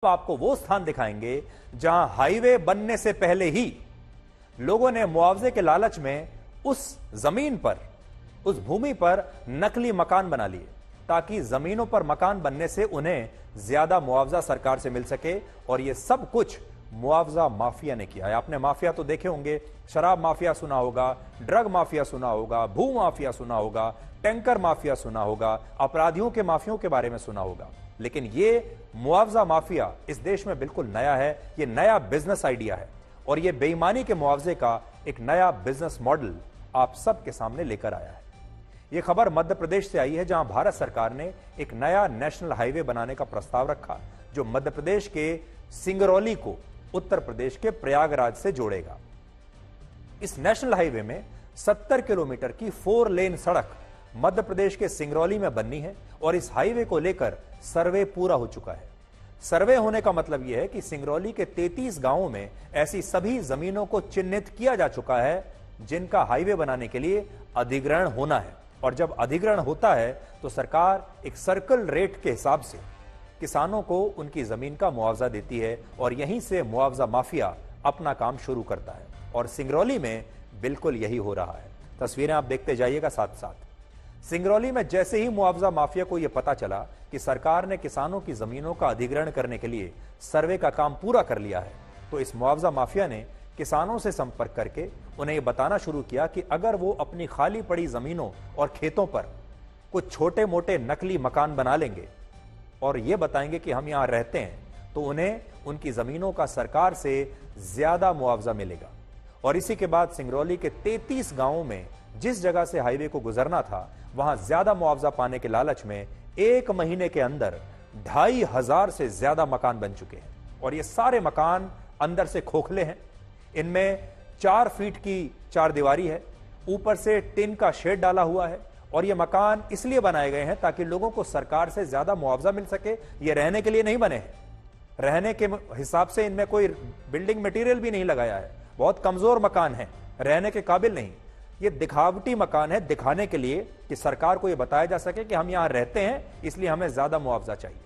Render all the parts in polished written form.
आपको वो स्थान दिखाएंगे जहां हाईवे बनने से पहले ही लोगों ने मुआवजे के लालच में उस जमीन पर, उस भूमि पर नकली मकान बना लिए ताकि जमीनों पर मकान बनने से उन्हें ज्यादा मुआवजा सरकार से मिल सके। और यह सब कुछ मुआवजा माफिया ने किया है। आपने माफिया तो देखे होंगे, शराब माफिया सुना होगा, ड्रग माफिया सुना होगा, भू माफिया सुना होगा, टैंकर माफिया सुना होगा, अपराधियों के माफियों के बारे में सुना होगा। लेकिन ये मुआवजा माफिया इस देश में बिल्कुल नया है। ये नया बिजनेस आइडिया है और ये बेईमानी के मुआवजे का एक नया बिजनेस मॉडल आप सबके सामने लेकर आया है। यह खबर मध्य प्रदेश से आई है, जहां भारत सरकार ने एक नया नेशनल हाईवे बनाने का प्रस्ताव रखा जो मध्य प्रदेश के सिंगरौली को उत्तर प्रदेश के प्रयागराज से जोड़ेगा। इस नेशनल हाईवे में 70 किलोमीटर की 4 लेन सड़क मध्य प्रदेश के सिंगरौली में बननी है और इस हाईवे को लेकर सर्वे पूरा हो चुका है। सर्वे होने का मतलब यह है कि सिंगरौली के 33 गांवों में ऐसी सभी जमीनों को चिन्हित किया जा चुका है जिनका हाईवे बनाने के लिए अधिग्रहण होना है। और जब अधिग्रहण होता है तो सरकार एक सर्कल रेट के हिसाब से किसानों को उनकी जमीन का मुआवजा देती है और यहीं से मुआवजा माफिया अपना काम शुरू करता है। और सिंगरौली में बिल्कुल यही हो रहा है। तस्वीरें आप देखते जाइएगा साथ साथ। सिंगरौली में जैसे ही मुआवजा माफिया को यह पता चला कि सरकार ने किसानों की जमीनों का अधिग्रहण करने के लिए सर्वे का काम पूरा कर लिया है, तो इस मुआवजा माफिया ने किसानों से संपर्क करके उन्हें यह बताना शुरू किया कि अगर वो अपनी खाली पड़ी जमीनों और खेतों पर कुछ छोटे मोटे नकली मकान बना लेंगे और ये बताएंगे कि हम यहां रहते हैं, तो उन्हें उनकी जमीनों का सरकार से ज्यादा मुआवजा मिलेगा। और इसी के बाद सिंगरौली के 33 गांवों में जिस जगह से हाईवे को गुजरना था वहां ज्यादा मुआवजा पाने के लालच में 1 महीने के अंदर 2500 से ज्यादा मकान बन चुके हैं। और ये सारे मकान अंदर से खोखले हैं। इनमें 4 फीट की चारदीवारी है, ऊपर से टिन का शेड डाला हुआ है और ये मकान इसलिए बनाए गए हैं ताकि लोगों को सरकार से ज्यादा मुआवजा मिल सके। ये रहने के लिए नहीं बने हैं। रहने के हिसाब से इनमें कोई बिल्डिंग मटेरियल भी नहीं लगाया है। बहुत कमजोर मकान है, रहने के काबिल नहीं। ये दिखावटी मकान है, दिखाने के लिए कि सरकार को यह बताया जा सके कि हम यहां रहते हैं इसलिए हमें ज्यादा मुआवजा चाहिए।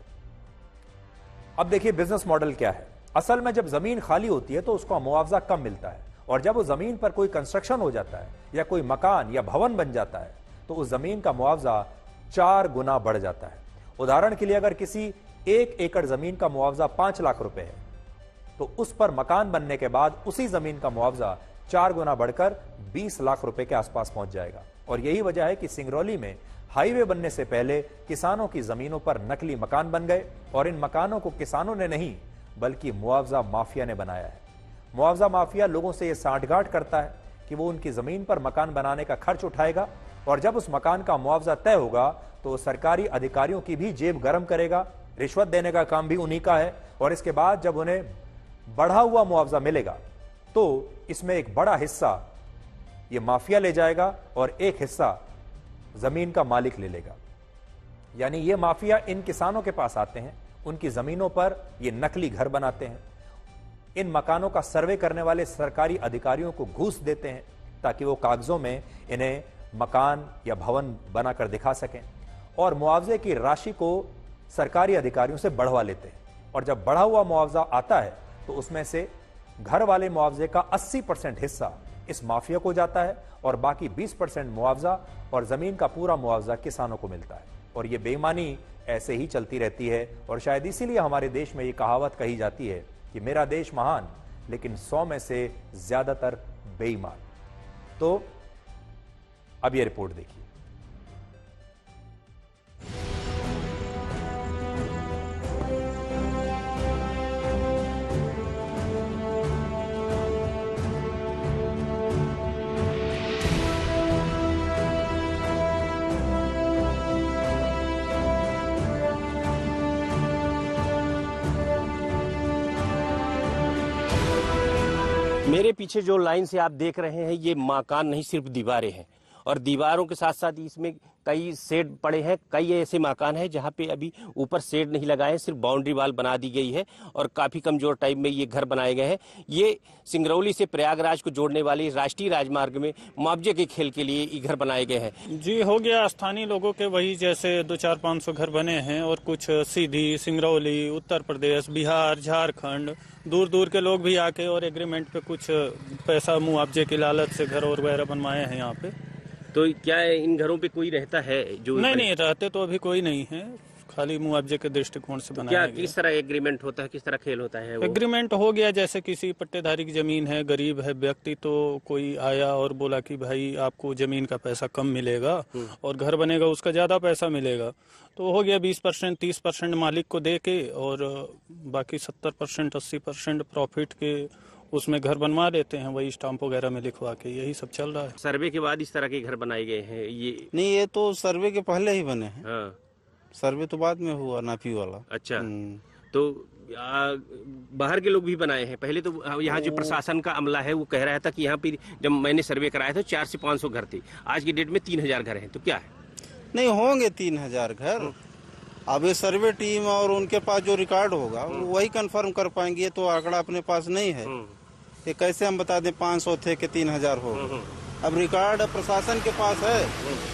अब देखिए बिजनेस मॉडल क्या है। असल में जब जमीन खाली होती है तो उसका मुआवजा कम मिलता है और जब उस जमीन पर कोई कंस्ट्रक्शन हो जाता है या कोई मकान या भवन बन जाता है तो उस जमीन का मुआवजा 4 गुना बढ़ जाता है। उदाहरण के लिए अगर किसी 1 एकड़ जमीन का मुआवजा 5 लाख रुपए है तो उस पर मकान बनने के बाद उसी जमीन का मुआवजा 4 गुना बढ़कर 20 लाख रुपए के आसपास पहुंच जाएगा। और यही वजह है कि सिंगरौली में हाईवे बनने से पहले किसानों की जमीनों पर नकली मकान बन गए और इन मकानों को किसानों ने नहीं बल्कि मुआवजा माफिया ने बनाया है। मुआवजा माफिया लोगों से यह सांठगांठ करता है कि वो उनकी जमीन पर मकान बनाने का खर्च उठाएगा और जब उस मकान का मुआवजा तय होगा तो सरकारी अधिकारियों की भी जेब गर्म करेगा। रिश्वत देने का काम भी उन्हीं का है। और इसके बाद जब उन्हें बढ़ा हुआ मुआवजा मिलेगा तो इसमें एक बड़ा हिस्सा ये माफिया ले जाएगा और एक हिस्सा जमीन का मालिक ले लेगा। यानी ये माफिया इन किसानों के पास आते हैं, उनकी जमीनों पर ये नकली घर बनाते हैं, इन मकानों का सर्वे करने वाले सरकारी अधिकारियों को घूस देते हैं ताकि वो कागजों में इन्हें मकान या भवन बनाकर दिखा सकें और मुआवजे की राशि को सरकारी अधिकारियों से बढ़वा लेते हैं। और जब बढ़ा हुआ मुआवजा आता है तो उसमें से घर वाले मुआवजे का 80% हिस्सा इस माफिया को जाता है और बाकी 20% मुआवजा और जमीन का पूरा मुआवजा किसानों को मिलता है। और यह बेईमानी ऐसे ही चलती रहती है और शायद इसीलिए हमारे देश में यह कहावत कही जाती है कि मेरा देश महान लेकिन 100 में से ज्यादातर बेईमान। तो अब यह रिपोर्ट देखिए। मेरे पीछे जो लाइन से आप देख रहे हैं ये मकान नहीं सिर्फ दीवारें हैं और दीवारों के साथ साथ इसमें कई शेड पड़े हैं। कई ऐसे मकान हैं जहां पे अभी ऊपर शेड नहीं लगाए, सिर्फ बाउंड्री वाल बना दी गई है और काफी कमजोर टाइप में ये घर बनाए गए हैं। ये सिंगरौली से प्रयागराज को जोड़ने वाली राष्ट्रीय राजमार्ग में मुआवजे के खेल के लिए ये घर बनाए गए हैं। जी, हो गया स्थानीय लोगों के वही जैसे 200-500 घर बने हैं और कुछ सीधी, सिंगरौली, उत्तर प्रदेश, बिहार, झारखंड, दूर दूर के लोग भी आके और एग्रीमेंट पे कुछ पैसा मुआवजे की लालच से घर और वगैरह बनवाए हैं यहाँ पे। तो क्या इन घरों पे कोई रहता है जो? नहीं, रहते तो अभी कोई नहीं है, खाली मुआवजे के दृष्टिकोण से बनाया क्या गया। किस तरह एग्रीमेंट होता है, किस तरह खेल होता है वो? एग्रीमेंट हो गया जैसे किसी पट्टेदारी की जमीन है, गरीब है व्यक्ति, तो कोई आया और बोला कि भाई आपको जमीन का पैसा कम मिलेगा और घर बनेगा उसका ज्यादा पैसा मिलेगा, तो हो गया 20%, 30% मालिक को दे के और बाकी 70%, 80% प्रॉफिट के उसमें घर बनवा देते हैं, वही स्टाम्प वगैरह में लिखवा के। यही सब चल रहा है। सर्वे के बाद इस तरह के घर बनाए गए हैं ये? नहीं, ये तो सर्वे के पहले ही बने हैं। हाँ, सर्वे तो बाद में हुआ, नापी वाला। अच्छा। तो बाहर के लोग भी बनाए हैं? पहले तो यहाँ जो प्रशासन का अमला है वो कह रहा था कि यहाँ पे जब मैंने सर्वे कराया था 400 से 500 घर थे, आज की डेट में 3000 घर हैं, तो क्या है? नहीं होंगे 3000 घर। अब ये सर्वे टीम और उनके पास जो रिकॉर्ड होगा वही कंफर्म कर पाएंगे। ये तो आंकड़ा अपने पास नहीं है, ये कैसे हम बता दें 500 थे कि 3000 हो। अब रिकॉर्ड प्रशासन के पास है,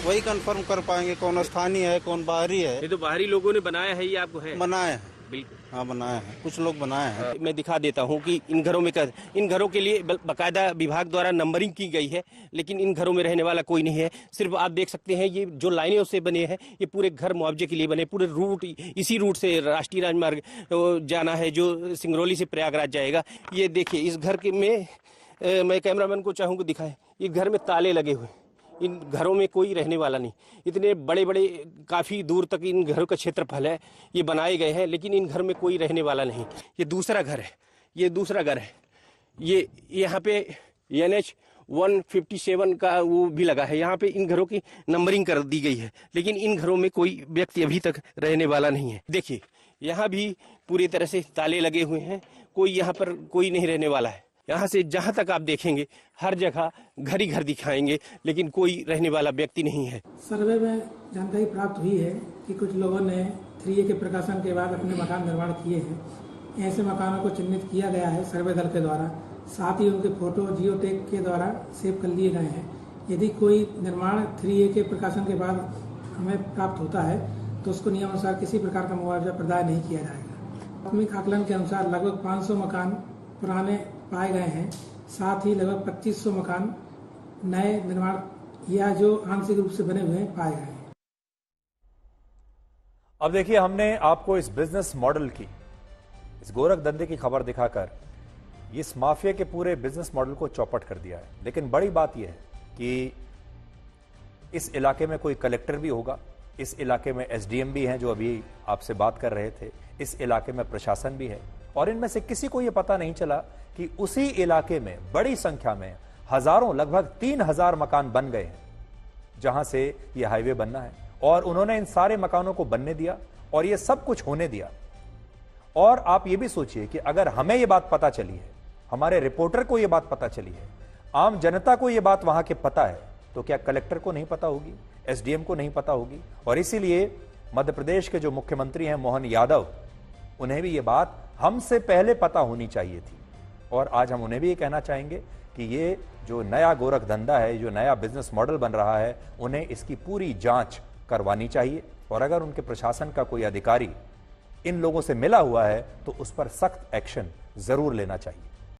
वही कंफर्म कर पाएंगे कौन स्थानीय है कौन बाहरी है। ये तो बाहरी लोगों ने बनाया है, ये आपको है? बनाए हैं, बिल्कुल। हाँ बनाए हैं, कुछ लोग बनाए हैं। मैं दिखा देता हूँ कि इन घरों में इन घरों के लिए बाकायदा विभाग द्वारा नंबरिंग की गई है, लेकिन इन घरों में रहने वाला कोई नहीं है। सिर्फ आप देख सकते हैं ये जो लाइनें उससे बने हैं, ये पूरे घर मुआवजे के लिए बने। पूरे रूट इसी रूट से राष्ट्रीय राजमार्ग जाना है जो सिंगरौली से प्रयागराज जाएगा। ये देखिए इस घर के में मैं कैमरामैन को चाहूँगा दिखाएं, ये घर में ताले लगे हुए, इन घरों में कोई रहने वाला नहीं। इतने बड़े बड़े काफ़ी दूर तक इन घरों का क्षेत्रफल है, ये बनाए गए हैं, लेकिन इन घर में कोई रहने वाला नहीं। ये दूसरा घर है, ये दूसरा घर है। ये यहाँ पे NH 157 का वो भी लगा है। यहाँ पे इन घरों की नंबरिंग कर दी गई है, लेकिन इन घरों में कोई व्यक्ति अभी तक रहने वाला नहीं है। देखिए यहाँ भी पूरी तरह से ताले लगे हुए हैं, कोई यहाँ पर कोई नहीं रहने वाला है। यहाँ से जहाँ तक आप देखेंगे हर जगह घर ही घर दिखाएंगे, लेकिन कोई रहने वाला व्यक्ति नहीं है। सर्वे में जानकारी प्राप्त हुई है कि कुछ लोगों ने 3A के प्रकाशन के बाद अपने मकान निर्माण किए हैं। ऐसे मकानों को चिन्हित किया गया है सर्वे दल के द्वारा, साथ ही उनके फोटो जियोटैग के द्वारा सेव कर लिए गए हैं। यदि कोई निर्माण 3A के प्रकाशन के बाद हमें प्राप्त होता है तो उसको नियमानुसार किसी प्रकार का मुआवजा प्रदान नहीं किया जाएगा। प्राथमिक आकलन के अनुसार लगभग 500 मकान पुराने पाए गए हैं, साथ ही लगभग 2500 मकान नए निर्माण या जो आंशिक रूप से बने हुए पाए गए हैं। अब देखिए, हमने आपको इस बिजनेस मॉडल की, इस गोरख धंधे की खबर दिखाकर इस माफिया के पूरे बिजनेस मॉडल को चौपट कर दिया है। लेकिन बड़ी बात यह है कि इस इलाके में कोई कलेक्टर भी होगा, इस इलाके में SDM भी हैं जो अभी आपसे बात कर रहे थे, इस इलाके में प्रशासन भी है, और इनमें से किसी को यह पता नहीं चला कि उसी इलाके में बड़ी संख्या में हजारों, लगभग 3000 मकान बन गए हैं जहां से यह हाईवे बनना है। और उन्होंने इन सारे मकानों को बनने दिया और यह सब कुछ होने दिया। और आप यह भी सोचिए कि अगर हमें यह बात पता चली है, हमारे रिपोर्टर को यह बात पता चली है, आम जनता को यह बात वहां के पता है, तो क्या कलेक्टर को नहीं पता होगी, SDM को नहीं पता होगी? और इसीलिए मध्य प्रदेश के जो मुख्यमंत्री हैं मोहन यादव, उन्हें भी यह बात हमसे पहले पता होनी चाहिए थी। और आज हम उन्हें भी ये कहना चाहेंगे कि ये जो नया गोरख धंधा है, जो नया बिजनेस मॉडल बन रहा है, उन्हें इसकी पूरी जांच करवानी चाहिए। और अगर उनके प्रशासन का कोई अधिकारी इन लोगों से मिला हुआ है तो उस पर सख्त एक्शन जरूर लेना चाहिए।